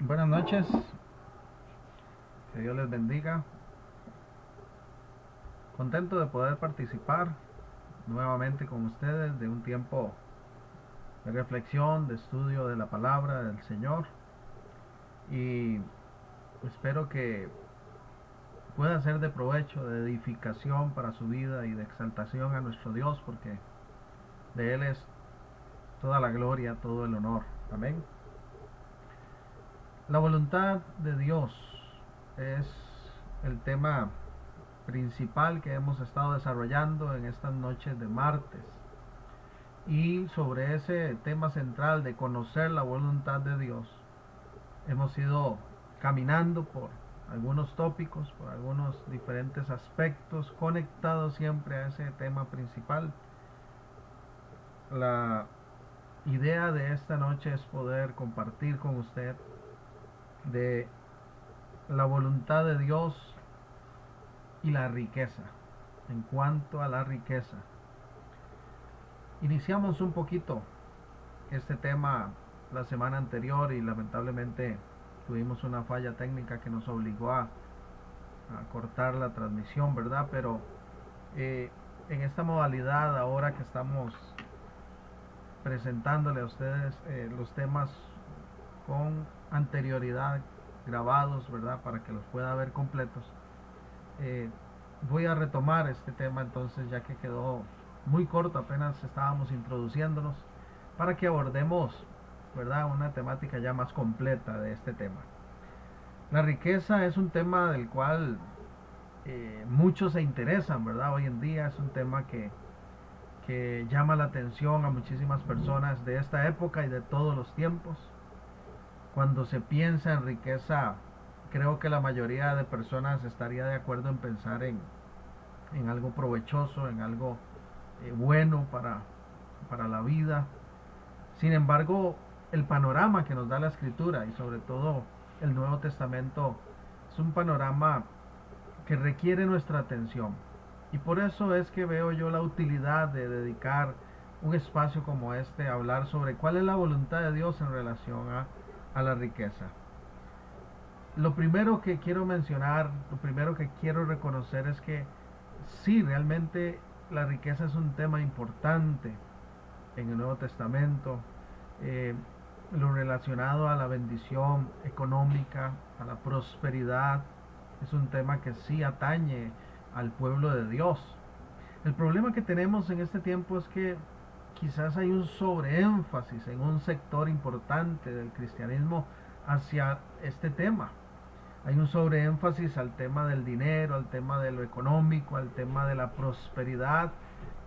Buenas noches, que Dios les bendiga. Contento de poder participar nuevamente con ustedes de un tiempo de reflexión, de estudio de la palabra del Señor, y espero que pueda ser de provecho, de edificación para su vida y de exaltación a nuestro Dios, porque de Él es toda la gloria, todo el honor. Amén. La voluntad de Dios es el tema principal que hemos estado desarrollando en estas noches de martes. Y sobre ese tema central de conocer la voluntad de Dios, hemos ido caminando por algunos tópicos, por algunos diferentes aspectos, conectados siempre a ese tema principal. La idea de esta noche es poder compartir con usted de la voluntad de Dios y la riqueza. En cuanto a la riqueza, iniciamos un poquito este tema la semana anterior y lamentablemente tuvimos una falla técnica que nos obligó a cortar la transmisión, ¿verdad? Pero en esta modalidad, ahora que estamos presentándole a ustedes los temas con anterioridad grabados, ¿verdad? Para que los pueda ver completos. Voy a retomar este tema entonces, ya que quedó muy corto, apenas estábamos introduciéndonos, para que abordemos, ¿verdad?, una temática ya más completa de este tema. La riqueza es un tema del cual muchos se interesan, ¿verdad? Hoy en día es un tema que llama la atención a muchísimas personas de esta época y de todos los tiempos. Cuando se piensa en riqueza, creo que la mayoría de personas estaría de acuerdo en pensar en algo provechoso, en algo bueno para la vida. Sin embargo, el panorama que nos da la Escritura y sobre todo el Nuevo Testamento es un panorama que requiere nuestra atención. Y por eso es que veo yo la utilidad de dedicar un espacio como este a hablar sobre cuál es la voluntad de Dios en relación a la riqueza. Lo primero que quiero mencionar, lo primero que quiero reconocer es que sí, realmente la riqueza es un tema importante en el Nuevo Testamento. Eh, lo relacionado a la bendición económica, a la prosperidad, es un tema que sí atañe al pueblo de Dios. El problema que tenemos en este tiempo es que quizás hay un sobreénfasis en un sector importante del cristianismo hacia este tema. Hay un sobreénfasis al tema del dinero, al tema de lo económico, al tema de la prosperidad,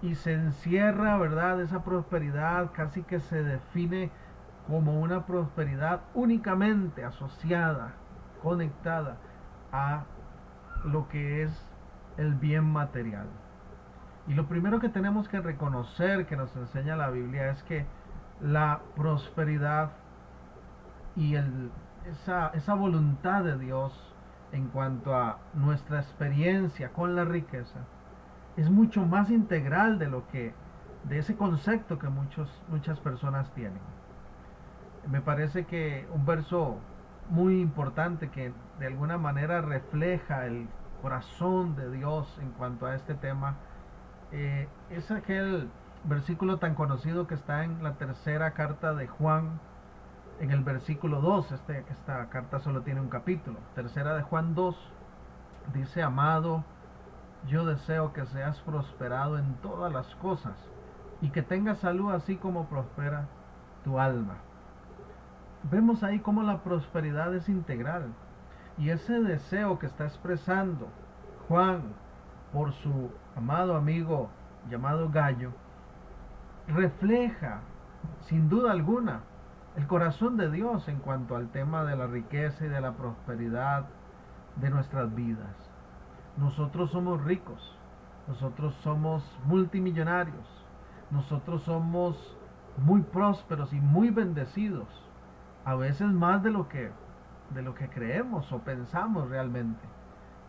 y se encierra, ¿verdad? Esa prosperidad casi que se define como una prosperidad únicamente asociada, conectada a lo que es el bien material. Y lo primero que tenemos que reconocer que nos enseña la Biblia es que la prosperidad y esa voluntad de Dios en cuanto a nuestra experiencia con la riqueza es mucho más integral de ese concepto que muchas personas tienen. Me parece que un verso muy importante que de alguna manera refleja el corazón de Dios en cuanto a este tema es aquel versículo tan conocido que está en la tercera carta de Juan, en el versículo 2. Esta carta solo tiene un capítulo. Tercera de Juan 2 dice: amado, yo deseo que seas prosperado en todas las cosas y que tengas salud así como prospera tu alma. Vemos ahí cómo la prosperidad es integral, y ese deseo que está expresando Juan por su amado amigo llamado Gallo refleja sin duda alguna el corazón de Dios en cuanto al tema de la riqueza y de la prosperidad de nuestras vidas. Nosotros somos ricos, nosotros somos multimillonarios, nosotros somos muy prósperos y muy bendecidos, a veces más de lo que creemos o pensamos realmente,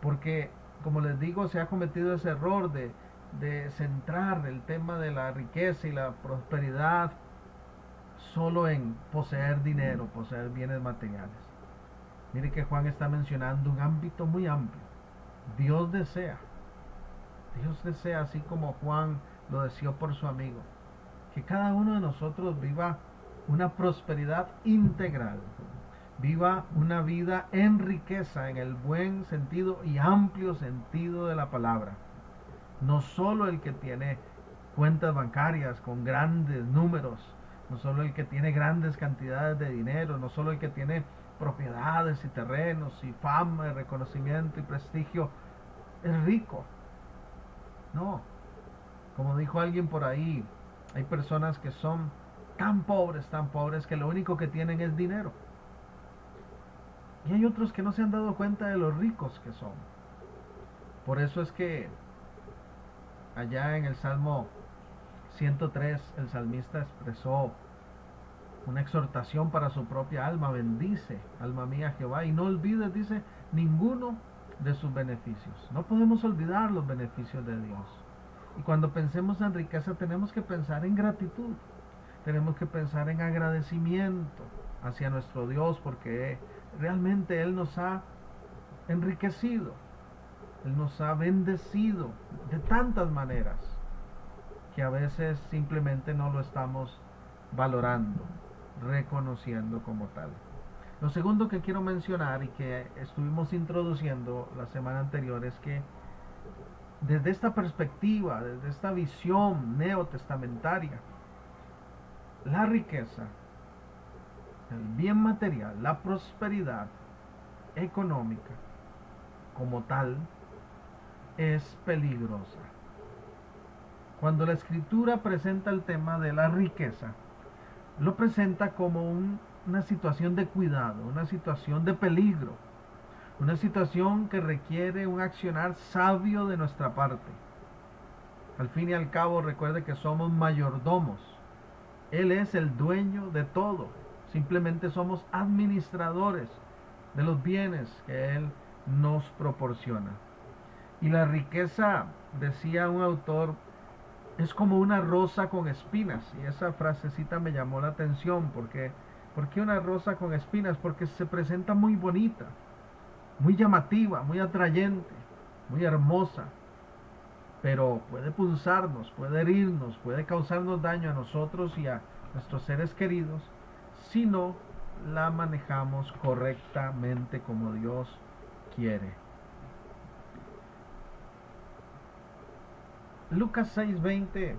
porque como les digo, se ha cometido ese error de centrar el tema de la riqueza y la prosperidad solo en poseer dinero, poseer bienes materiales. Mire que Juan está mencionando un ámbito muy amplio. Dios desea, Dios desea, así como Juan lo deseó por su amigo, que cada uno de nosotros viva una prosperidad integral, viva una vida en riqueza, en el buen sentido y amplio sentido de la palabra. No solo el que tiene cuentas bancarias con grandes números, no solo el que tiene grandes cantidades de dinero, no solo el que tiene propiedades y terrenos y fama y reconocimiento y prestigio es rico. No, como dijo alguien por ahí, hay personas que son tan pobres que lo único que tienen es dinero. Y hay otros que no se han dado cuenta de lo ricos que son. Por eso es que allá en el Salmo 103 el salmista expresó una exhortación para su propia alma: bendice, alma mía, Jehová, y no olvides, dice, ninguno de sus beneficios. No podemos olvidar los beneficios de Dios. Y cuando pensemos en riqueza tenemos que pensar en gratitud, tenemos que pensar en agradecimiento hacia nuestro Dios, porque realmente Él nos ha enriquecido, Él nos ha bendecido de tantas maneras que a veces simplemente no lo estamos valorando, reconociendo como tal. Lo segundo que quiero mencionar y que estuvimos introduciendo la semana anterior es que desde esta perspectiva, desde esta visión neotestamentaria, la riqueza, el bien material, la prosperidad económica como tal es peligrosa. Cuando la escritura presenta el tema de la riqueza, lo presenta como una situación de cuidado, una situación de peligro, una situación que requiere un accionar sabio de nuestra parte. Al fin y al cabo, recuerde que somos mayordomos. Él es el dueño de todo. Simplemente somos administradores de los bienes que Él nos proporciona. Y la riqueza, decía un autor, es como una rosa con espinas. Y esa frasecita me llamó la atención. ¿Por qué una rosa con espinas? Porque se presenta muy bonita, muy llamativa, muy atrayente, muy hermosa. Pero puede punzarnos, puede herirnos, puede causarnos daño a nosotros y a nuestros seres queridos si no la manejamos correctamente como Dios quiere. Lucas 6:20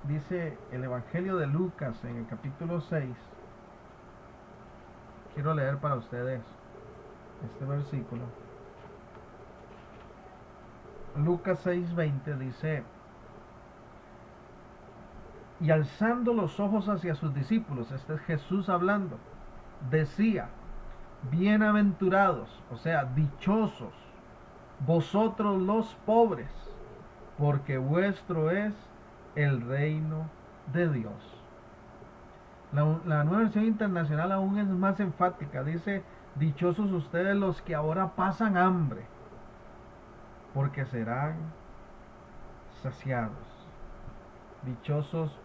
dice el Evangelio de Lucas en el capítulo 6. Quiero leer para ustedes este versículo. Lucas 6:20 dice: y alzando los ojos hacia sus discípulos, este es Jesús hablando, decía: bienaventurados, o sea, dichosos, vosotros los pobres, porque vuestro es el reino de Dios. La nueva versión internacional aún es más enfática, dice: dichosos ustedes los que ahora pasan hambre, porque serán saciados. Dichosos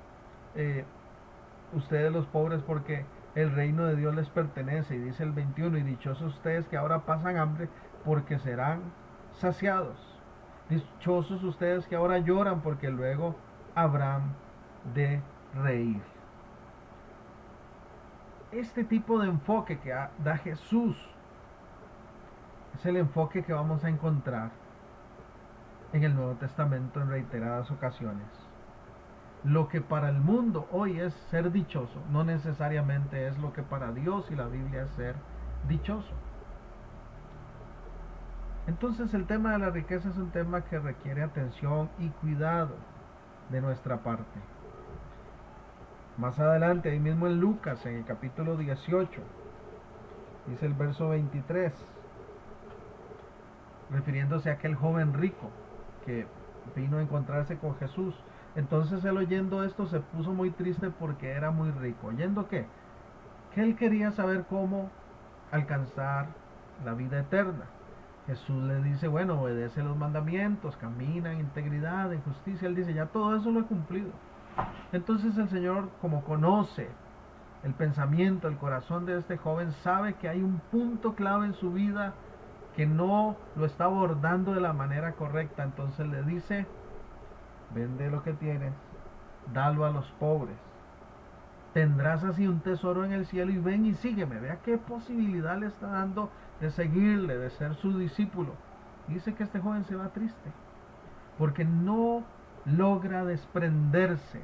ustedes los pobres, porque el reino de Dios les pertenece. Y dice el 21: y dichosos ustedes que ahora pasan hambre, porque serán saciados. Dichosos ustedes que ahora lloran, porque luego habrán de reír. Este tipo de enfoque que da Jesús es el enfoque que vamos a encontrar en el Nuevo Testamento en reiteradas ocasiones. Lo que para el mundo hoy es ser dichoso, no necesariamente es lo que para Dios y la Biblia es ser dichoso. Entonces el tema de la riqueza es un tema que requiere atención y cuidado de nuestra parte. Más adelante, ahí mismo en Lucas, en el capítulo 18, dice el verso 23, refiriéndose a aquel joven rico que vino a encontrarse con Jesús. Entonces él, oyendo esto, se puso muy triste porque era muy rico. ¿Oyendo qué? Que él quería saber cómo alcanzar la vida eterna. Jesús le dice: bueno, obedece los mandamientos, camina en integridad, en justicia. Él dice: ya todo eso lo he cumplido. Entonces el Señor, como conoce el pensamiento, el corazón de este joven sabe que hay un punto clave en su vida que no lo está abordando de la manera correcta. Entonces le dice, vende lo que tienes, dalo a los pobres. Tendrás así un tesoro en el cielo y ven y sígueme. Vea qué posibilidad le está dando de seguirle, de ser su discípulo. Dice que este joven se va triste porque no logra desprenderse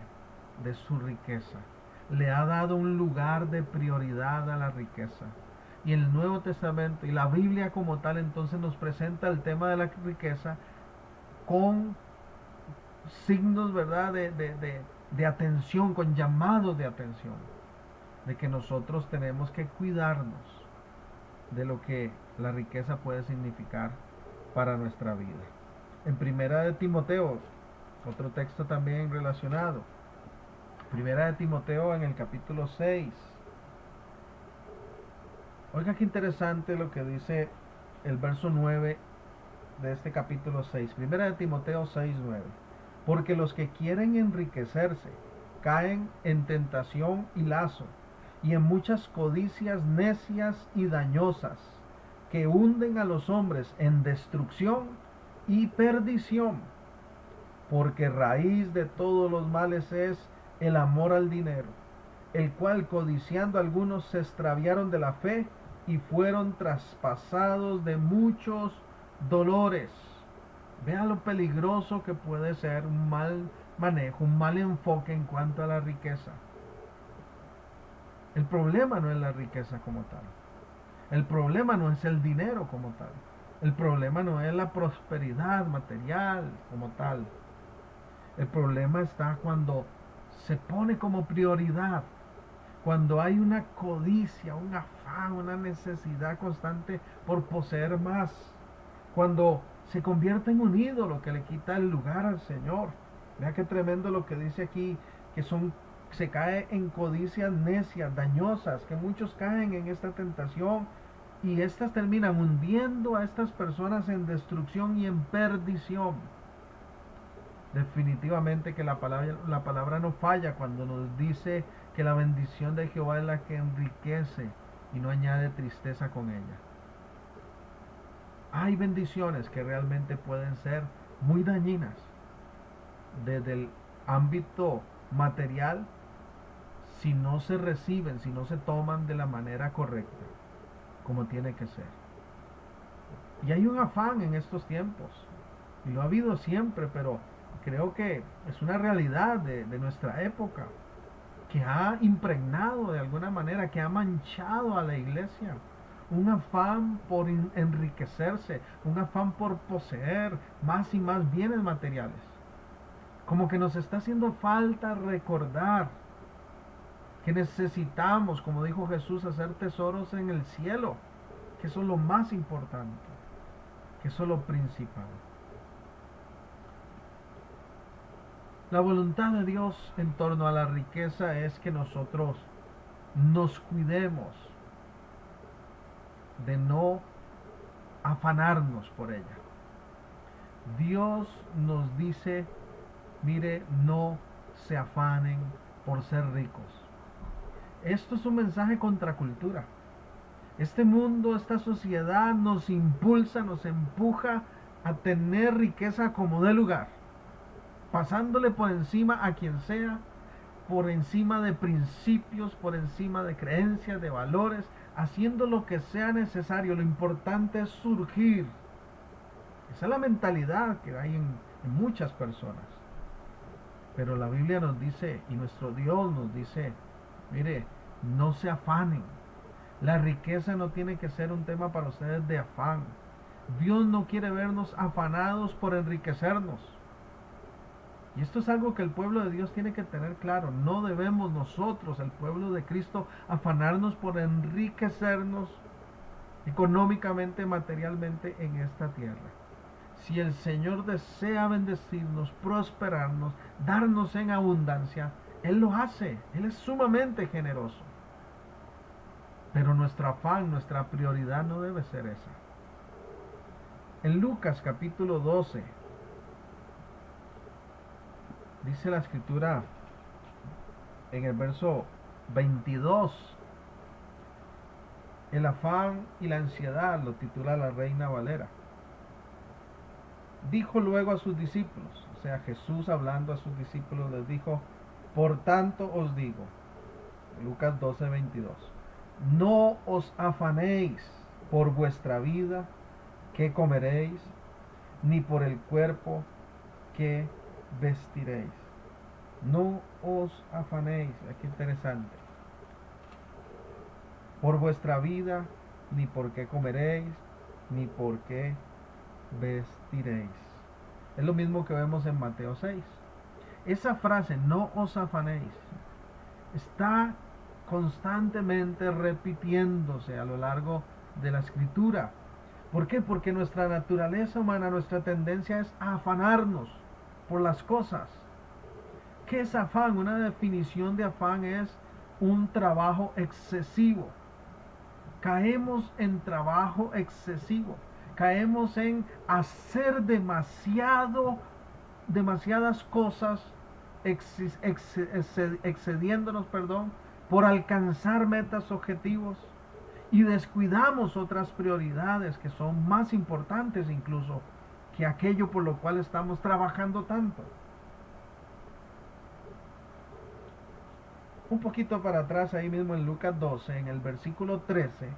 de su riqueza. Le ha dado un lugar de prioridad a la riqueza. Y el Nuevo Testamento y la Biblia como tal entonces nos presenta el tema de la riqueza con signos, ¿verdad?, de atención, con llamados de atención, de que nosotros tenemos que cuidarnos de lo que la riqueza puede significar para nuestra vida. En Primera de Timoteo, otro texto también relacionado, Primera de Timoteo en el capítulo 6. Oiga qué interesante lo que dice el verso 9 de este capítulo 6. Primera de Timoteo 6:9. Porque los que quieren enriquecerse caen en tentación y lazo, y en muchas codicias necias y dañosas, que hunden a los hombres en destrucción y perdición. Porque raíz de todos los males es el amor al dinero, el cual codiciando algunos se extraviaron de la fe y fueron traspasados de muchos dolores. Vea lo peligroso que puede ser un mal manejo, un mal enfoque en cuanto a la riqueza. El problema no es la riqueza como tal. El problema no es el dinero como tal. El problema no es la prosperidad material como tal. El problema está cuando se pone como prioridad, cuando hay una codicia, un afán, una necesidad constante por poseer más, cuando se convierte en un ídolo que le quita el lugar al Señor. Vea qué tremendo lo que dice aquí, que se cae en codicias necias, dañosas, que muchos caen en esta tentación y estas terminan hundiendo a estas personas en destrucción y en perdición. Definitivamente que la palabra no falla cuando nos dice que la bendición de Jehová es la que enriquece y no añade tristeza con ella. Hay bendiciones que realmente pueden ser muy dañinas desde el ámbito material si no se reciben, si no se toman de la manera correcta, como tiene que ser. Y hay un afán en estos tiempos, y lo ha habido siempre, pero creo que es una realidad de nuestra época, que ha impregnado de alguna manera, que ha manchado a la iglesia. Un afán por enriquecerse, un afán por poseer más y más bienes materiales. Como que nos está haciendo falta recordar que necesitamos, como dijo Jesús, hacer tesoros en el cielo, que eso es lo más importante, que eso es lo principal. La voluntad de Dios en torno a la riqueza es que nosotros nos cuidemos de no afanarnos por ella. Dios nos dice, mire, no se afanen por ser ricos. Esto es un mensaje contra cultura. Este mundo, esta sociedad nos impulsa, nos empuja a tener riqueza como de lugar, pasándole por encima a quien sea, por encima de principios, por encima de creencias, de valores, haciendo lo que sea necesario. Lo importante es surgir. Esa es la mentalidad que hay en muchas personas. Pero la Biblia nos dice, y nuestro Dios nos dice, mire, no se afanen. La riqueza no tiene que ser un tema para ustedes de afán. Dios no quiere vernos afanados por enriquecernos. Y esto es algo que el pueblo de Dios tiene que tener claro. No debemos nosotros, el pueblo de Cristo, afanarnos por enriquecernos económicamente, materialmente en esta tierra. Si el Señor desea bendecirnos, prosperarnos, darnos en abundancia, Él lo hace. Él es sumamente generoso. Pero nuestro afán, nuestra prioridad no debe ser esa. En Lucas capítulo 12, dice la escritura en el verso 22. El afán y la ansiedad, lo titula la Reina Valera. Dijo luego a sus discípulos, o sea, Jesús hablando a sus discípulos les dijo, por tanto os digo, Lucas 12:22, no os afanéis por vuestra vida, qué comeréis, ni por el cuerpo, qué vestiréis. No os afanéis, qué interesante, por vuestra vida, ni por qué comeréis, ni por qué vestiréis. Es lo mismo que vemos en Mateo 6. Esa frase, no os afanéis, está constantemente repitiéndose a lo largo de la escritura. ¿Por qué? Porque nuestra naturaleza humana, nuestra tendencia es a afanarnos por las cosas. ¿Qué es afán? Una definición de afán es un trabajo excesivo. Caemos en trabajo excesivo. Caemos en hacer demasiadas cosas, excediéndonos, por alcanzar metas, objetivos, y descuidamos otras prioridades que son más importantes incluso que aquello por lo cual estamos trabajando tanto. Un poquito para atrás, ahí mismo en Lucas 12, en el versículo 13,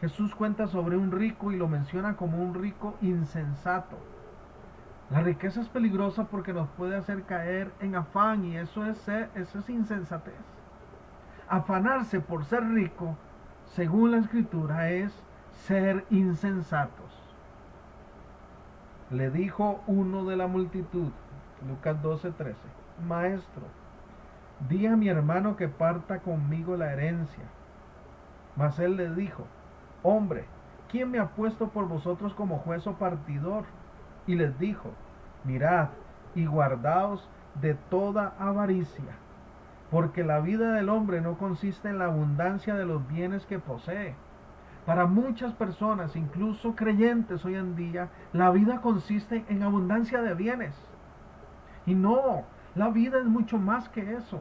Jesús cuenta sobre un rico y lo menciona como un rico insensato. La riqueza es peligrosa porque nos puede hacer caer en afán, y eso es insensatez. Afanarse por ser rico, según la escritura, es ser insensatos. Le dijo uno de la multitud, Lucas 12:13, Maestro, di a mi hermano que parta conmigo la herencia. Mas él le dijo, hombre, ¿quién me ha puesto por vosotros como juez o partidor? Y les dijo, mirad y guardaos de toda avaricia, porque la vida del hombre no consiste en la abundancia de los bienes que posee. Para muchas personas, incluso creyentes hoy en día, la vida consiste en abundancia de bienes. Y no, la vida es mucho más que eso.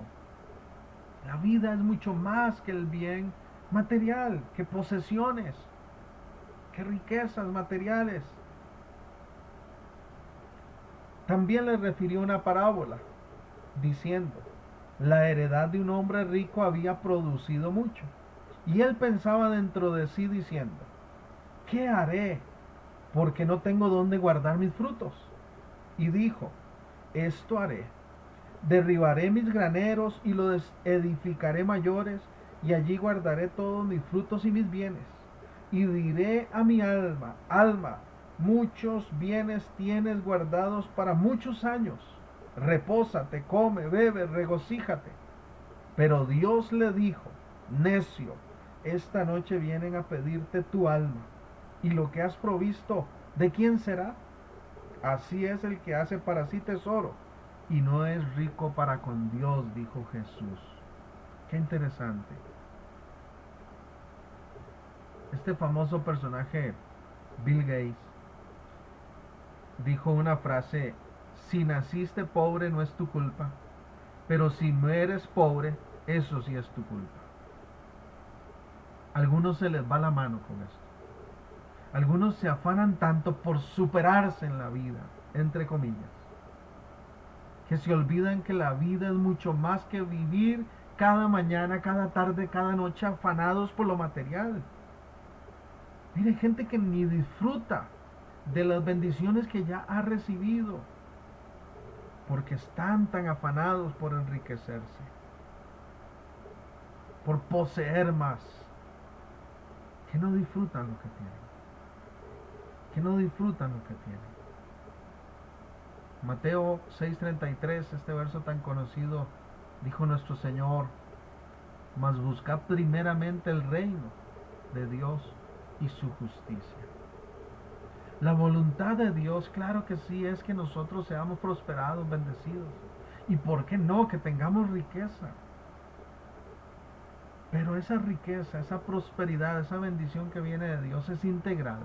La vida es mucho más que el bien material, que posesiones, que riquezas materiales. También le refirió una parábola, diciendo, la heredad de un hombre rico había producido mucho. Y él pensaba dentro de sí diciendo, ¿qué haré? Porque no tengo dónde guardar mis frutos. Y dijo, esto haré. Derribaré mis graneros y los edificaré mayores, y allí guardaré todos mis frutos y mis bienes. Y diré a mi alma, alma, muchos bienes tienes guardados para muchos años. Repósate, come, bebe, regocíjate. Pero Dios le dijo, necio, esta noche vienen a pedirte tu alma, y lo que has provisto, ¿de quién será? Así es el que hace para sí tesoro, y no es rico para con Dios, dijo Jesús. Qué interesante. Este famoso personaje, Bill Gates, dijo una frase, si naciste pobre no es tu culpa, pero si no eres pobre, eso sí es tu culpa. A algunos se les va la mano con esto. Algunos se afanan tanto por superarse en la vida, entre comillas, que se olvidan que la vida es mucho más que vivir cada mañana, cada tarde, cada noche afanados por lo material. Mire, hay gente que ni disfruta de las bendiciones que ya ha recibido porque están tan afanados por enriquecerse, por poseer más, que no disfrutan lo que tienen, que no disfrutan lo que tienen. Mateo 6:33, este verso tan conocido, dijo nuestro Señor, mas buscad primeramente el reino de Dios y su justicia. La voluntad de Dios, claro que sí, es que nosotros seamos prosperados, bendecidos. Y por qué no, que tengamos riqueza. Pero esa riqueza, esa prosperidad, esa bendición que viene de Dios es integral.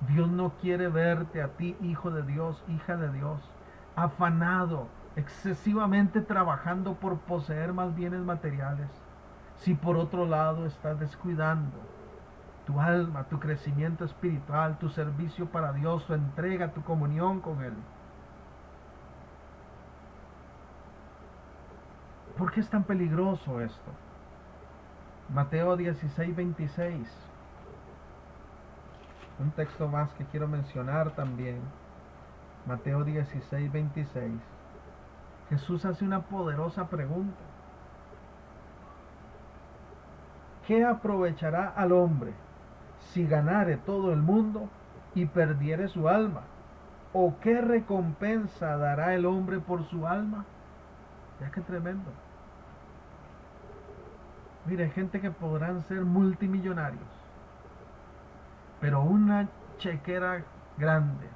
Dios no quiere verte a ti, hijo de Dios, hija de Dios, afanado excesivamente trabajando por poseer más bienes materiales, si por otro lado estás descuidando tu alma, tu crecimiento espiritual, tu servicio para Dios, tu entrega, tu comunión con Él? ¿Por qué es tan peligroso esto? Mateo 16:26. Un texto más que quiero mencionar también. Mateo 16:26. Jesús hace una poderosa pregunta. ¿Qué aprovechará al hombre si ganare todo el mundo y perdiere su alma? ¿O qué recompensa dará el hombre por su alma? Ya que tremendo. Mire, gente que podrán ser multimillonarios, pero una chequera grande,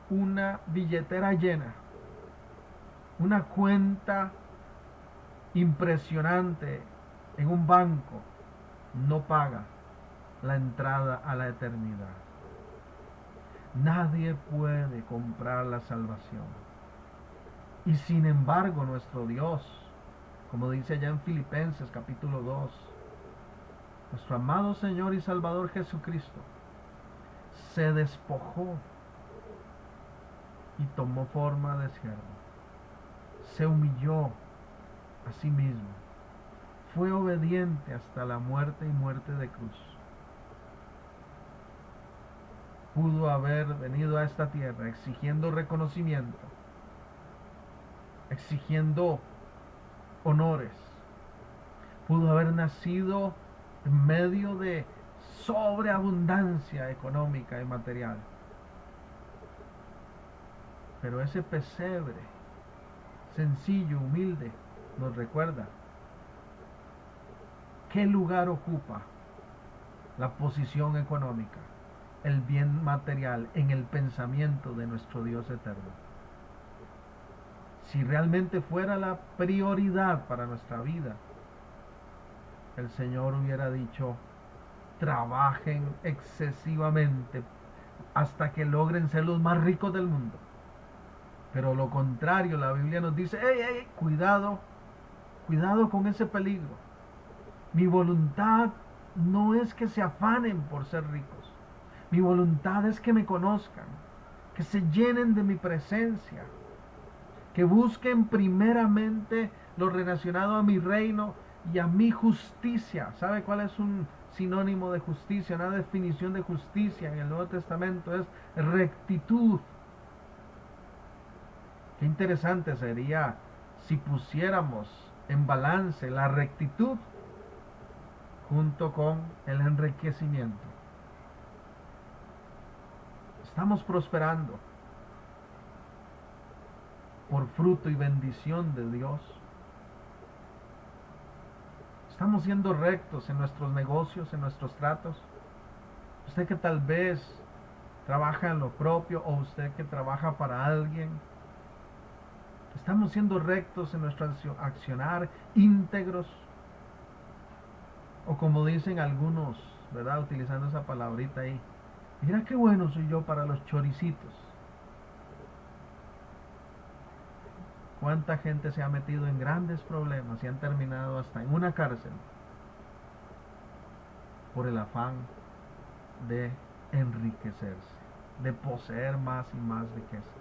una billetera llena, una cuenta impresionante en un banco, no paga la entrada a la eternidad. Nadie puede comprar la salvación. Y sin embargo, nuestro Dios, como dice allá en Filipenses capítulo 2, nuestro amado Señor y Salvador Jesucristo se despojó y tomó forma de siervo. Se humilló a sí mismo. Fue obediente hasta la muerte y muerte de cruz. Pudo haber venido a esta tierra exigiendo reconocimiento, exigiendo honores. Pudo haber nacido en medio de sobreabundancia económica y material. Pero ese pesebre sencillo, humilde, nos recuerda qué lugar ocupa la posición económica, el bien material en el pensamiento de nuestro Dios eterno. Si realmente fuera la prioridad para nuestra vida, el Señor hubiera dicho: trabajen excesivamente hasta que logren ser los más ricos del mundo. Pero lo contrario, la Biblia nos dice: ¡Ey, cuidado! Cuidado con ese peligro. Mi voluntad no es que se afanen por ser ricos. Mi voluntad es que me conozcan, que se llenen de mi presencia, que busquen primeramente lo relacionado a mi reino y a mi justicia. ¿Sabe cuál es un sinónimo de justicia? Una definición de justicia en el Nuevo Testamento es rectitud. Qué interesante sería si pusiéramos en balance la rectitud junto con el enriquecimiento. Estamos prosperando por fruto y bendición de Dios. Estamos siendo rectos en nuestros negocios, en nuestros tratos. Usted que tal vez trabaja en lo propio o usted que trabaja para alguien, estamos siendo rectos en nuestro accionar, íntegros, o como dicen algunos, ¿verdad? Utilizando esa palabrita ahí: mira qué bueno soy yo para los choricitos. ¿Cuánta gente se ha metido en grandes problemas y han terminado hasta en una cárcel por el afán de enriquecerse, de poseer más y más riqueza?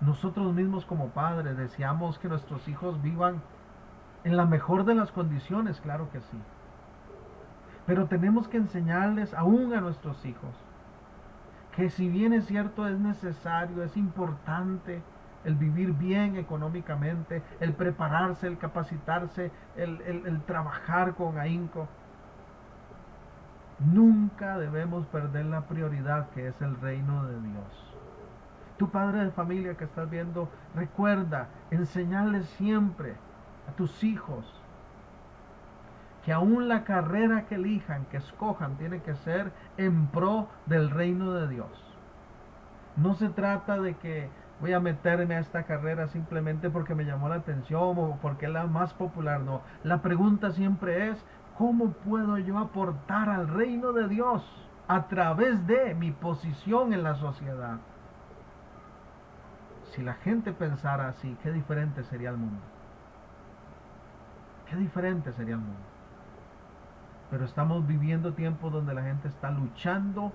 Nosotros mismos como padres deseamos que nuestros hijos vivan en la mejor de las condiciones, claro que sí. Pero tenemos que enseñarles aún a nuestros hijos que si bien es cierto, es necesario, es importante el vivir bien económicamente, el prepararse, el capacitarse, el trabajar con ahínco, nunca debemos perder la prioridad que es el reino de Dios. Tu padre de familia que estás viendo, recuerda enseñarles siempre a tus hijos que aún la carrera que elijan, que escojan, tiene que ser en pro del reino de Dios. No se trata de que voy a meterme a esta carrera simplemente porque me llamó la atención o porque es la más popular. No, la pregunta siempre es: ¿cómo puedo yo aportar al reino de Dios a través de mi posición en la sociedad? Si la gente pensara así, qué diferente sería el mundo. Qué diferente sería el mundo. Pero estamos viviendo tiempos donde la gente está luchando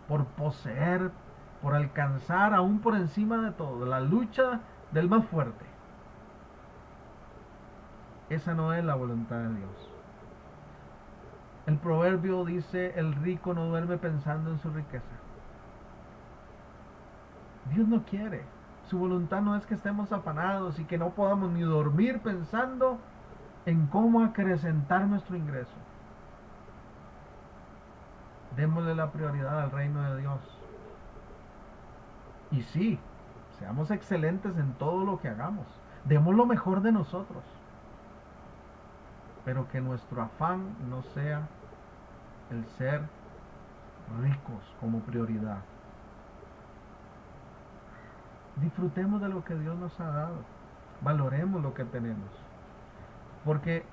por poseer, por alcanzar aún por encima de todo, la lucha del más fuerte. Esa no es la voluntad de Dios. El proverbio dice, el rico no duerme pensando en su riqueza. Dios no quiere. Su voluntad no es que estemos afanados y que no podamos ni dormir pensando en cómo acrecentar nuestro ingreso. Démosle la prioridad al reino de Dios. Y sí, seamos excelentes en todo lo que hagamos. Demos lo mejor de nosotros. Pero que nuestro afán no sea el ser ricos como prioridad. Disfrutemos de lo que Dios nos ha dado. Valoremos lo que tenemos. Porque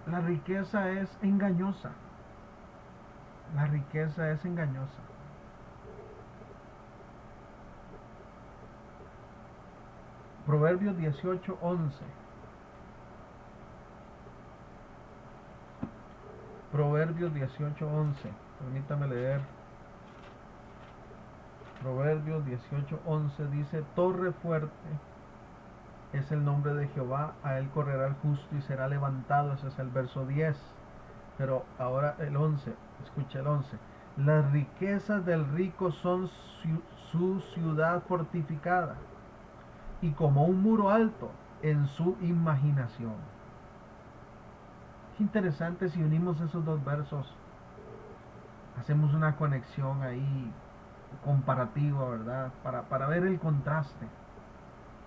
la riqueza es engañosa. La riqueza es engañosa. Proverbios 18:11. Proverbios 18:11. Permítame leer. Proverbios 18:11 dice, torre fuerte es el nombre de Jehová, a él correrá el justo y será levantado. Ese es el verso 10. Pero ahora el 11, escucha el 11. Las riquezas del rico son su ciudad fortificada y como un muro alto en su imaginación. Qué interesante si unimos esos dos versos. Hacemos una conexión ahí comparativa, ¿verdad? Para ver el contraste.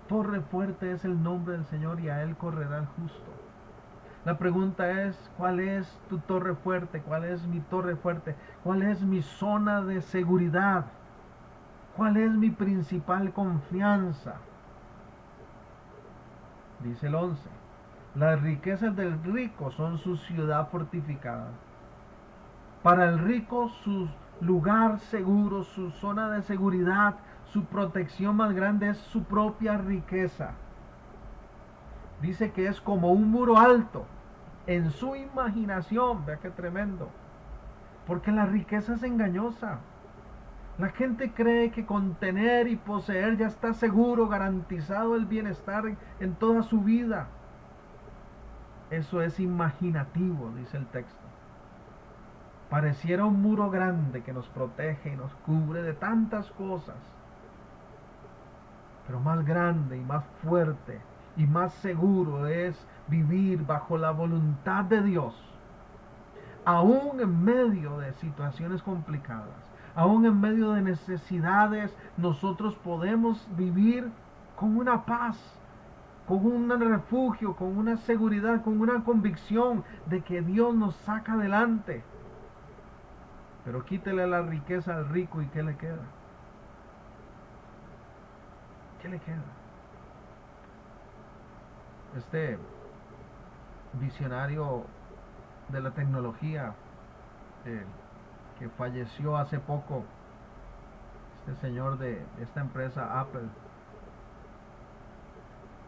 Torre fuerte es el nombre del Señor y a él correrá el justo. La pregunta es, ¿cuál es tu torre fuerte? ¿Cuál es mi torre fuerte? ¿Cuál es mi zona de seguridad? ¿Cuál es mi principal confianza? Dice el 11. Las riquezas del rico son su ciudad fortificada. Para el rico su lugar seguro, su zona de seguridad, su protección más grande es su propia riqueza. Dice que es como un muro alto en su imaginación. Vea qué tremendo. Porque la riqueza es engañosa. La gente cree que con tener y poseer ya está seguro, garantizado el bienestar en toda su vida. Eso es imaginativo, dice el texto. Pareciera un muro grande que nos protege y nos cubre de tantas cosas. Pero más grande y más fuerte y más seguro es vivir bajo la voluntad de Dios. Aún en medio de situaciones complicadas, aún en medio de necesidades, nosotros podemos vivir con una paz, con un refugio, con una seguridad, con una convicción de que Dios nos saca adelante. Pero quítele la riqueza al rico y ¿qué le queda? ¿Qué le queda? Este visionario de la tecnología que falleció hace poco, este señor de esta empresa Apple,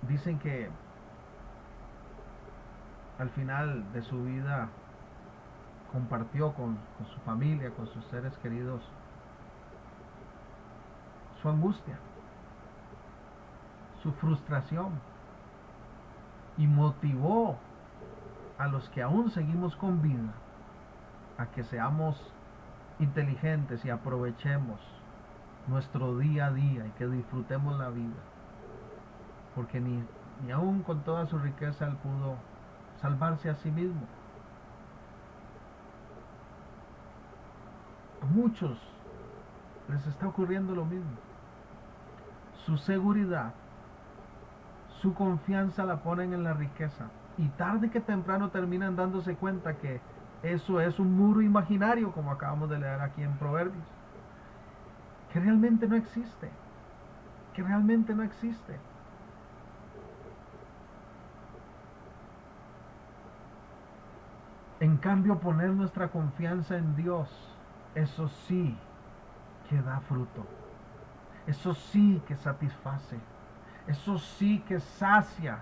dicen que al final de su vida compartió con su familia, con sus seres queridos, su angustia, su frustración, y motivó a los que aún seguimos con vida a que seamos inteligentes y aprovechemos nuestro día a día y que disfrutemos la vida, porque ni aún con toda su riqueza él pudo salvarse a sí mismo. A muchos les está ocurriendo lo mismo. Su seguridad, su confianza la ponen en la riqueza y tarde que temprano terminan dándose cuenta que eso es un muro imaginario, como acabamos de leer aquí en Proverbios, que realmente no existe, que realmente no existe. En cambio, poner nuestra confianza en Dios, eso sí que da fruto. Eso sí que satisface. Eso sí que sacia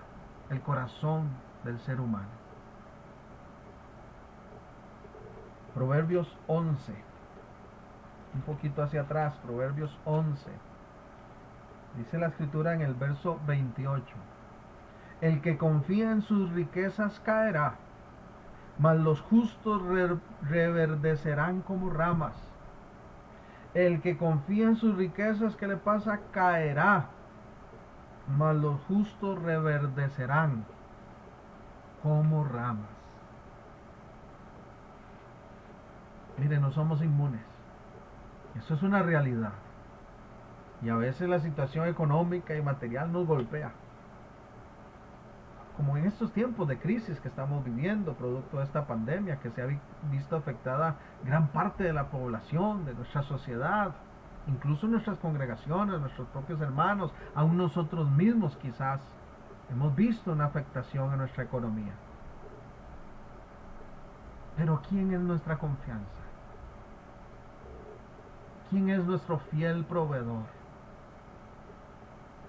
el corazón del ser humano. Proverbios 11. Un poquito hacia atrás, Proverbios 11. Dice la escritura en el verso 28. El que confía en sus riquezas caerá, mas los justos reverdecerán como ramas. El que confía en sus riquezas, ¿qué le pasa? Caerá, mas los justos reverdecerán como ramas. Mire, no somos inmunes. Eso es una realidad. Y a veces la situación económica y material nos golpea. Como en estos tiempos de crisis que estamos viviendo, producto de esta pandemia que se ha visto afectada gran parte de la población, de nuestra sociedad, incluso nuestras congregaciones, nuestros propios hermanos, aún nosotros mismos quizás hemos visto una afectación en nuestra economía. Pero ¿quién es nuestra confianza? ¿Quién es nuestro fiel proveedor?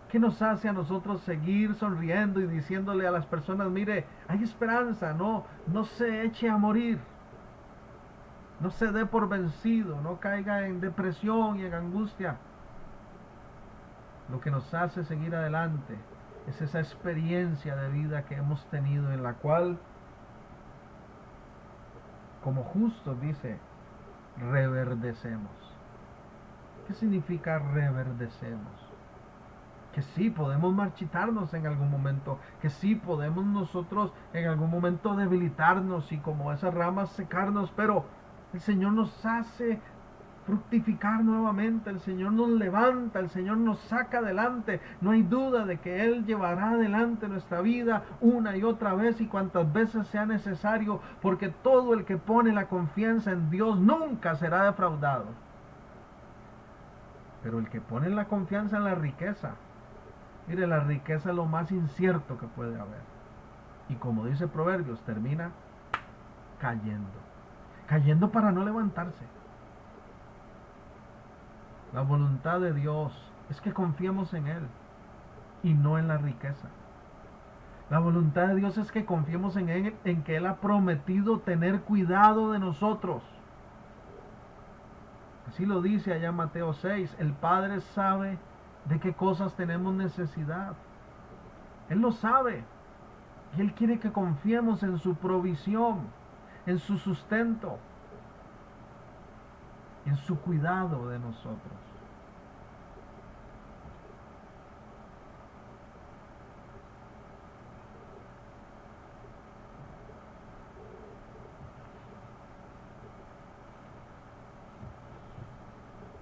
¿Qué nos hace a nosotros seguir sonriendo y diciéndole a las personas, mire, hay esperanza, no se eche a morir, no se dé por vencido, no caiga en depresión y en angustia? Lo que nos hace seguir adelante es esa experiencia de vida que hemos tenido en la cual, como justos dice, reverdecemos. ¿Qué significa reverdecemos? Que sí podemos marchitarnos en algún momento, que sí podemos nosotros en algún momento debilitarnos y como esas ramas secarnos, pero el Señor nos hace fructificar nuevamente, el Señor nos levanta, el Señor nos saca adelante. No hay duda de que Él llevará adelante nuestra vida una y otra vez y cuantas veces sea necesario, porque todo el que pone la confianza en Dios nunca será defraudado. Pero el que pone la confianza en la riqueza, mire, la riqueza es lo más incierto que puede haber. Y como dice Proverbios, termina cayendo. Cayendo para no levantarse. La voluntad de Dios es que confiemos en Él y no en la riqueza. La voluntad de Dios es que confiemos en Él, en que Él ha prometido tener cuidado de nosotros. Así lo dice allá en Mateo 6. El Padre sabe de qué cosas tenemos necesidad. Él lo sabe. Y Él quiere que confiemos en su provisión, en su sustento, en su cuidado de nosotros.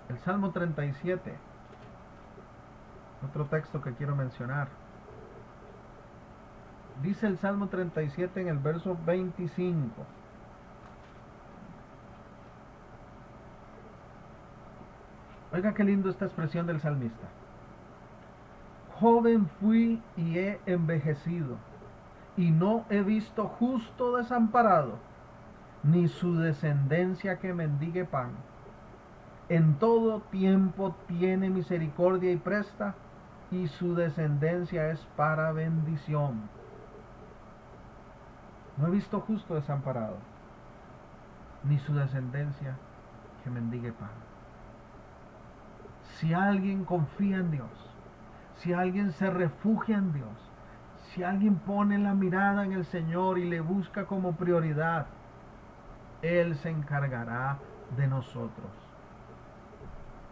El Salmo 37, otro texto que quiero mencionar. Dice el Salmo 37 en el verso 25. Oiga qué lindo esta expresión del salmista. Joven fui y he envejecido, y no he visto justo desamparado, ni su descendencia que mendigue pan. En todo tiempo tiene misericordia y presta, y su descendencia es para bendición. No he visto justo desamparado, ni su descendencia que mendigue pan. Si alguien confía en Dios, si alguien se refugia en Dios, si alguien pone la mirada en el Señor y le busca como prioridad, Él se encargará de nosotros.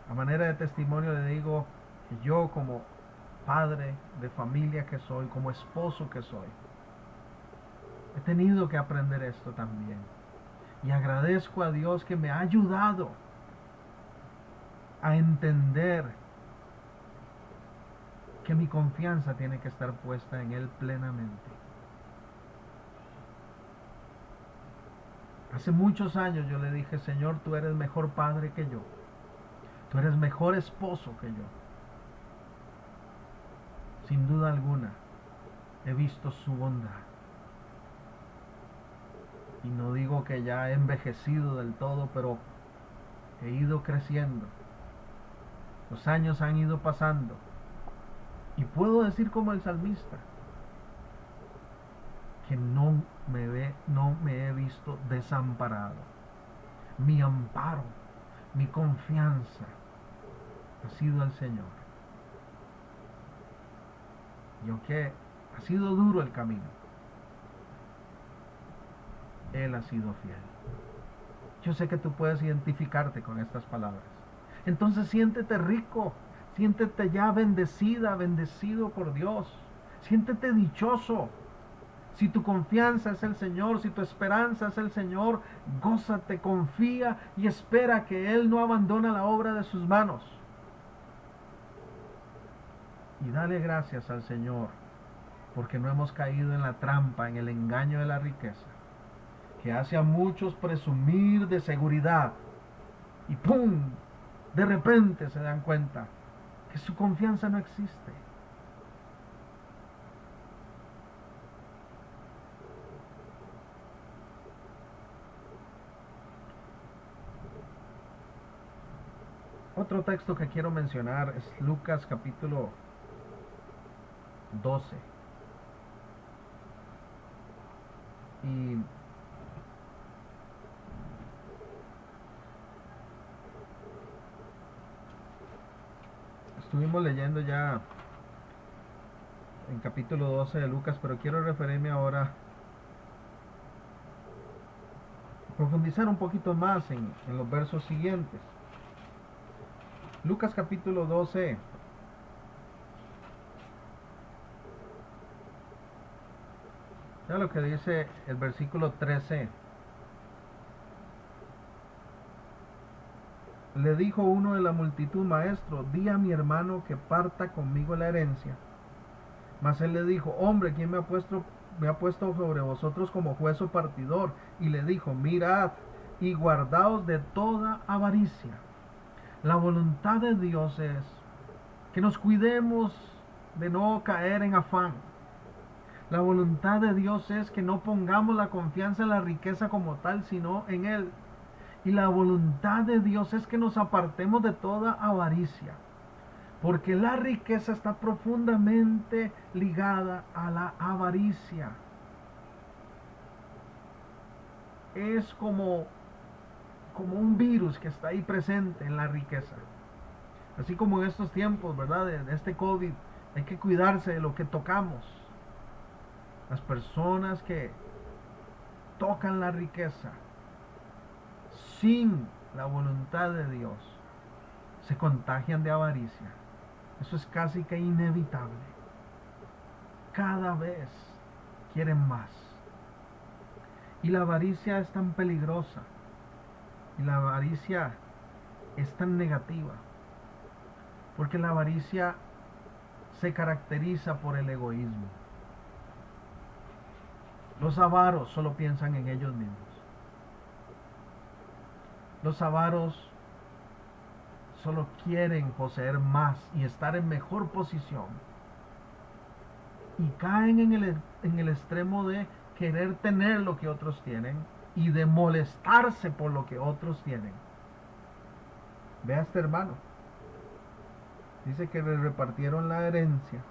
A manera de testimonio le digo que yo como padre de familia que soy, como esposo que soy, he tenido que aprender esto también. Y agradezco a Dios que me ha ayudado a entender que mi confianza tiene que estar puesta en Él plenamente. Hace muchos años yo le dije, Señor, tú eres mejor padre que yo. Tú eres mejor esposo que yo. Sin duda alguna, he visto su bondad. Y no digo que ya he envejecido del todo, pero he ido creciendo. Los años han ido pasando. Y puedo decir como el salmista, que no me he visto desamparado. Mi amparo, mi confianza ha sido el Señor. Y aunque ha sido duro el camino, Él ha sido fiel. Yo sé que tú puedes identificarte con estas palabras. Entonces siéntete rico, siéntete ya bendecida, bendecido por Dios. Siéntete dichoso. Si tu confianza es el Señor, si tu esperanza es el Señor, gózate, confía y espera que Él no abandona la obra de sus manos. Y dale gracias al Señor, porque no hemos caído en la trampa, en el engaño de la riqueza, que hace a muchos presumir de seguridad. Y ¡pum! De repente se dan cuenta que su confianza no existe. Otro texto que quiero mencionar es Lucas capítulo 12. Y estuvimos leyendo ya en capítulo 12 de Lucas, pero quiero referirme ahora, profundizar un poquito más en los versos siguientes. Lucas capítulo 12, ya lo que dice el versículo 13. Le dijo uno de la multitud: Maestro, di a mi hermano que parta conmigo la herencia. Mas él le dijo: Hombre, ¿quién me ha puesto sobre vosotros como juez o partidor? Y le dijo: Mirad y guardaos de toda avaricia. La voluntad de Dios es que nos cuidemos de no caer en afán. La voluntad de Dios es que no pongamos la confianza en la riqueza como tal, sino en Él. Y la voluntad de Dios es que nos apartemos de toda avaricia, porque la riqueza está profundamente ligada a la avaricia. Es como un virus que está ahí presente en la riqueza. Así como en estos tiempos, ¿verdad? De este COVID, hay que cuidarse de lo que tocamos. Las personas que tocan la riqueza sin la voluntad de Dios se contagian de avaricia. Eso es casi que inevitable. Cada vez quieren más. Y la avaricia es tan peligrosa. Y la avaricia es tan negativa. Porque la avaricia se caracteriza por el egoísmo. Los avaros solo piensan en ellos mismos. Los avaros solo quieren poseer más y estar en mejor posición. Y caen en el extremo de querer tener lo que otros tienen y de molestarse por lo que otros tienen. Ve a este hermano. Dice que le repartieron la herencia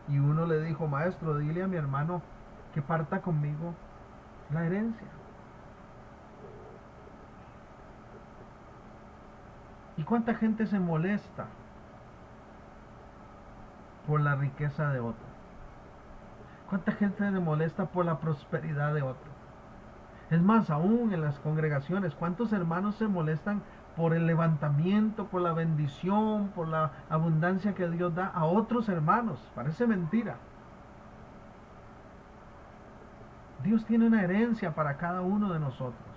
y uno le dijo: Maestro, dile a mi hermano que parta conmigo la herencia. ¿Y cuánta gente se molesta por la riqueza de otro? ¿Cuánta gente se molesta por la prosperidad de otro? Es más, aún en las congregaciones, ¿cuántos hermanos se molestan por el levantamiento, por la bendición, por la abundancia que Dios da a otros hermanos? Parece mentira. Dios tiene una herencia para cada uno de nosotros.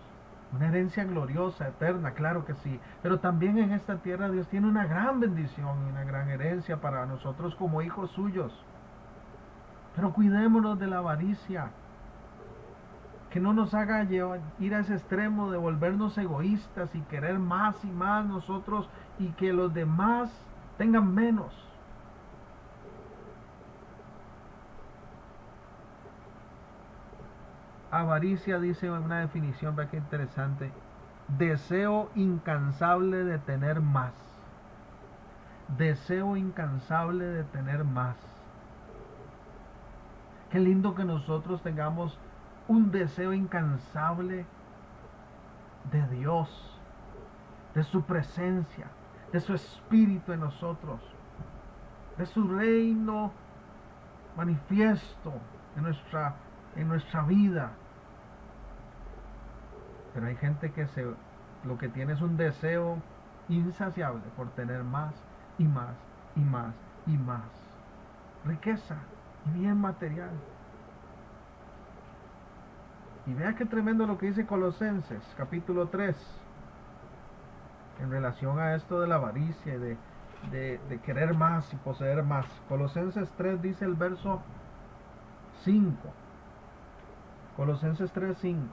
Una herencia gloriosa, eterna, claro que sí. Pero también en esta tierra Dios tiene una gran bendición y una gran herencia para nosotros como hijos suyos. Pero cuidémonos de la avaricia, que no nos haga ir a ese extremo de volvernos egoístas y querer más y más nosotros y que los demás tengan menos. Avaricia, dice una definición, vea qué interesante: deseo incansable de tener más. deseo incansable de tener más. Qué lindo que nosotros tengamos un deseo incansable de Dios, de su presencia, de su espíritu en nosotros, de su reino manifiesto en nuestra vida. Pero hay gente que lo que tiene es un deseo insaciable por tener más y más y más y más. Riqueza y bien material. Y vea qué tremendo lo que dice Colosenses, capítulo 3, en relación a esto de la avaricia y de querer más y poseer más. Colosenses 3 dice el verso 5. Colosenses 3, 5.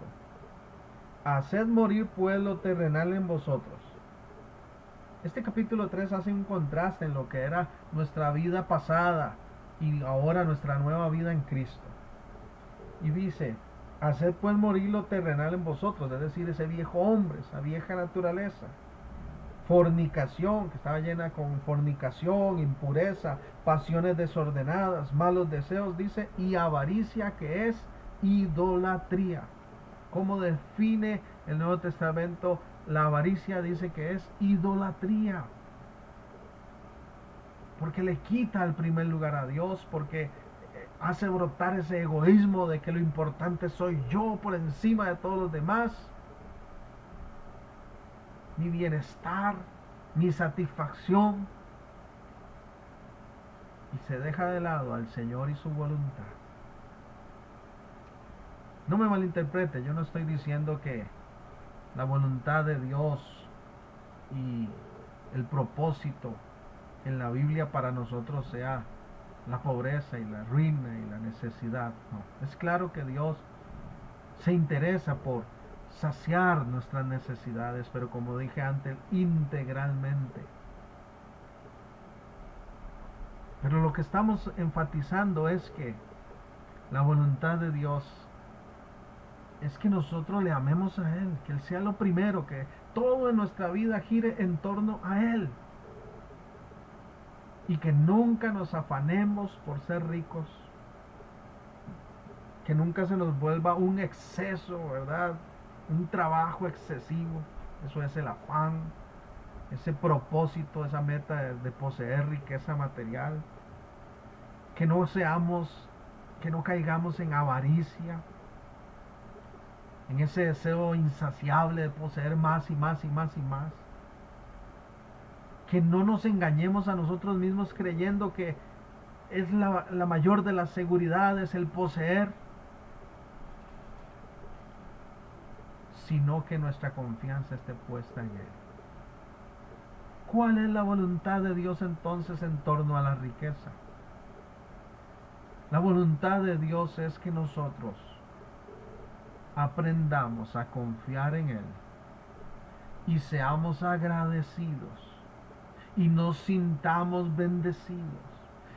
Haced morir pues lo terrenal en vosotros. Este capítulo 3 hace un contraste en lo que era nuestra vida pasada y ahora nuestra nueva vida en Cristo. Y dice, haced pues morir lo terrenal en vosotros, es decir, ese viejo hombre, esa vieja naturaleza. Fornicación, que estaba llena con fornicación, impureza, pasiones desordenadas, malos deseos, dice, y avaricia, que es idolatría. ¿Cómo define el Nuevo Testamento la avaricia? Dice que es idolatría. Porque le quita el primer lugar a Dios, porque hace brotar ese egoísmo de que lo importante soy yo por encima de todos los demás. Mi bienestar, mi satisfacción. Y se deja de lado al Señor y su voluntad. No me malinterprete, yo no estoy diciendo que la voluntad de Dios y el propósito en la Biblia para nosotros sea la pobreza y la ruina y la necesidad. No, es claro que Dios se interesa por saciar nuestras necesidades, pero como dije antes, integralmente. Pero lo que estamos enfatizando es que la voluntad de Dios es que nosotros le amemos a Él, que Él sea lo primero, que todo en nuestra vida gire en torno a Él. Y que nunca nos afanemos por ser ricos, que nunca se nos vuelva un exceso, ¿verdad? Un trabajo excesivo, eso es el afán, ese propósito, esa meta de poseer riqueza material. Que no que no caigamos en avaricia, en ese deseo insaciable de poseer más y más y más y más. Que no nos engañemos a nosotros mismos creyendo que es la mayor de las seguridades el poseer, sino que nuestra confianza esté puesta en Él. ¿Cuál es la voluntad de Dios entonces en torno a la riqueza? La voluntad de Dios es que nosotros aprendamos a confiar en Él y seamos agradecidos y nos sintamos bendecidos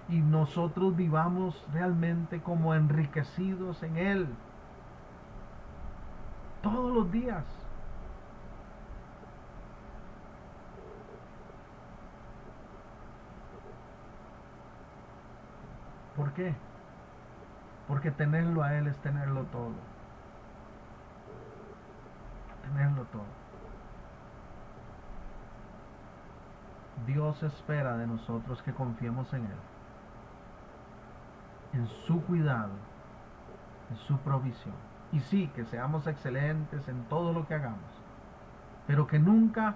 y nosotros vivamos realmente como enriquecidos en Él todos los días. ¿Por qué? Porque tenerlo a Él es tenerlo todo. Tenerlo todo. Dios espera de nosotros que confiemos en Él, en su cuidado, en su provisión. Y sí, que seamos excelentes en todo lo que hagamos, pero que nunca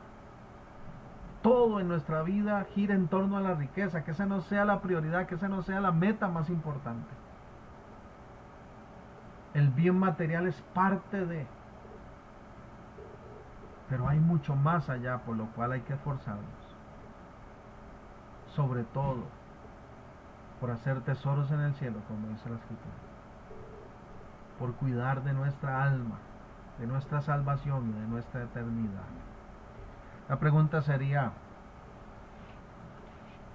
todo en nuestra vida gire en torno a la riqueza, que esa no sea la prioridad, que esa no sea la meta más importante. El bien material es parte de, pero hay mucho más allá por lo cual hay que esforzarnos. Sobre todo por hacer tesoros en el cielo, como dice la Escritura, por cuidar de nuestra alma, de nuestra salvación y de nuestra eternidad. La pregunta sería,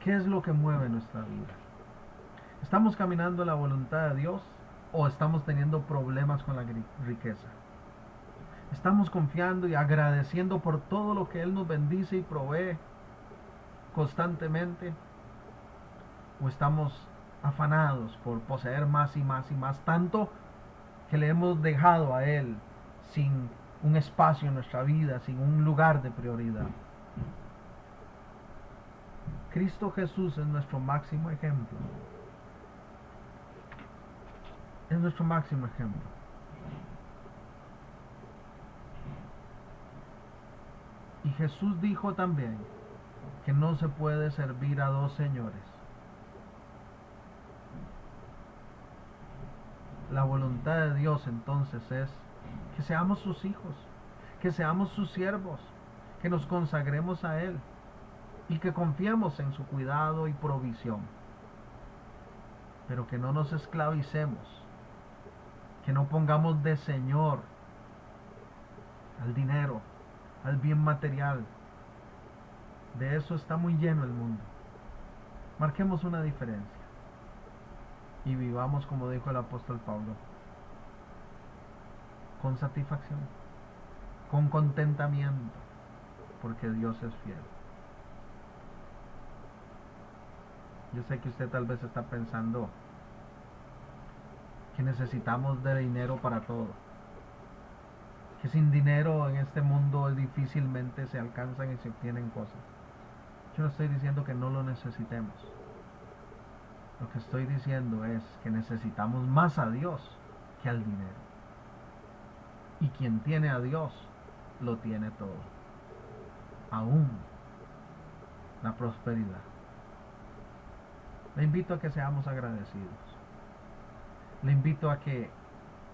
¿qué es lo que mueve nuestra vida? ¿Estamos caminando en la voluntad de Dios o estamos teniendo problemas con la riqueza? ¿Estamos confiando y agradeciendo por todo lo que Él nos bendice y provee? constantemente o estamos afanados por poseer más y más y más, tanto que le hemos dejado a Él sin un espacio en nuestra vida, sin un lugar de prioridad? Cristo Jesús es nuestro máximo ejemplo. Es nuestro máximo ejemplo. Y Jesús dijo también que no se puede servir a dos señores. La voluntad de Dios entonces es que seamos sus hijos, que seamos sus siervos, que nos consagremos a Él y que confiemos en su cuidado y provisión, pero que no nos esclavicemos, que no pongamos de señor al dinero, al bien material. De eso está muy lleno el mundo. Marquemos una diferencia y vivamos, como dijo el apóstol Pablo, con satisfacción, con contentamiento, porque Dios es fiel. Yo sé que usted tal vez está pensando que necesitamos de dinero para todo, que sin dinero en este mundo difícilmente se alcanzan y se obtienen cosas. Yo no estoy diciendo que no lo necesitemos. Lo que estoy diciendo es que necesitamos más a Dios que al dinero. Y quien tiene a Dios, lo tiene todo. Aún la prosperidad. Le invito a que seamos agradecidos. Le invito a que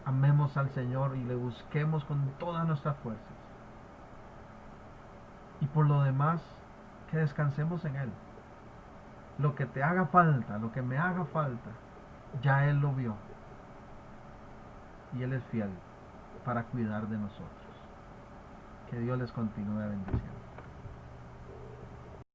amemos al Señor y le busquemos con todas nuestras fuerzas. Y por lo demás, que descansemos en Él. Lo que te haga falta, lo que me haga falta, ya Él lo vio. Y Él es fiel para cuidar de nosotros. Que Dios les continúe bendiciendo.